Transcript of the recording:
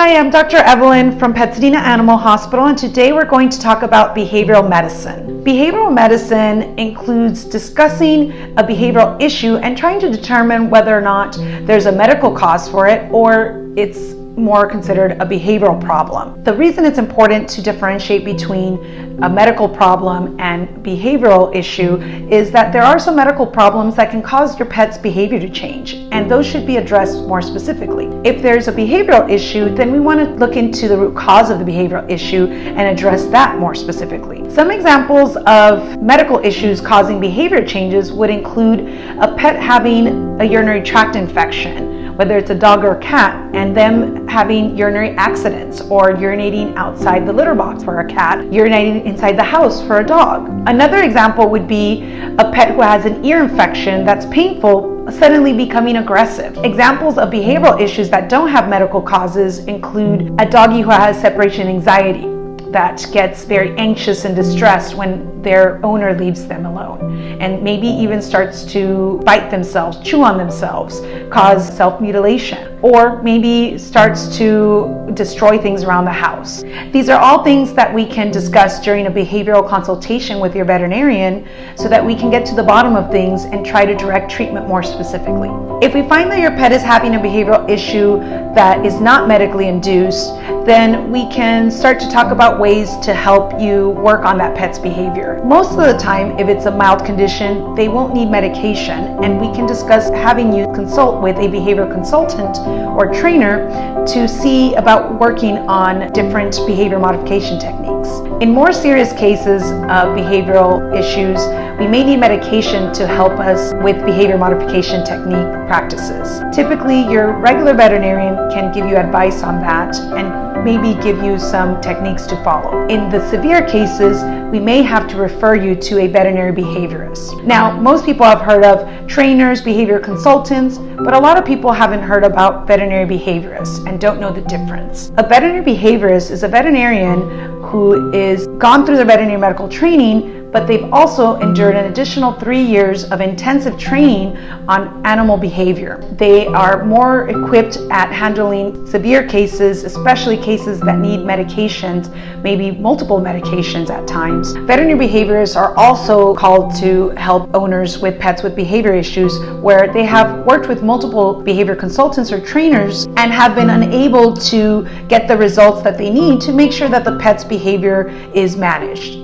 Hi, I'm Dr. Evelyn from Pasadena Animal Hospital, and today we're going to talk about behavioral medicine. Behavioral medicine includes discussing a behavioral issue and trying to determine whether or not there's a medical cause for it or it's more considered a behavioral problem. The reason it's important to differentiate between a medical problem and behavioral issue is that there are some medical problems that can cause your pet's behavior to change, and those should be addressed more specifically. If there's a behavioral issue, then we want to look into the root cause of the behavioral issue and address that more specifically. Some examples of medical issues causing behavior changes would include a pet having a urinary tract infection, whether it's a dog or a cat, and them having urinary accidents or urinating outside the litter box for a cat, urinating inside the house for a dog. Another example would be a pet who has an ear infection that's painful suddenly becoming aggressive. Examples of behavioral issues that don't have medical causes include a doggy who has separation anxiety, that gets very anxious and distressed when their owner leaves them alone, and maybe even starts to bite themselves, chew on themselves, cause self-mutilation, or maybe starts to destroy things around the house. These are all things that we can discuss during a behavioral consultation with your veterinarian so that we can get to the bottom of things and try to direct treatment more specifically. If we find that your pet is having a behavioral issue that is not medically induced, then we can start to talk about ways to help you work on that pet's behavior. Most of the time, if it's a mild condition, they won't need medication, and we can discuss having you consult with a behavior consultant or trainer to see about working on different behavior modification techniques. In more serious cases of behavioral issues, we may need medication to help us with behavior modification technique practices. Typically, your regular veterinarian can give you advice on that and maybe give you some techniques to follow. In the severe cases, we may have to refer you to a veterinary behaviorist. Now, most people have heard of trainers, behavior consultants, but a lot of people haven't heard about veterinary behaviorists and don't know the difference. A veterinary behaviorist is a veterinarian who is gone through their veterinary medical training, but they've also endured an additional 3 years of intensive training on animal behavior. They are more equipped at handling severe cases, especially cases that need medications, maybe multiple medications at times. Veterinary behaviorists are also called to help owners with pets with behavior issues, where they have worked with multiple behavior consultants or trainers and have been unable to get the results that they need to make sure that the pet's behavior is managed.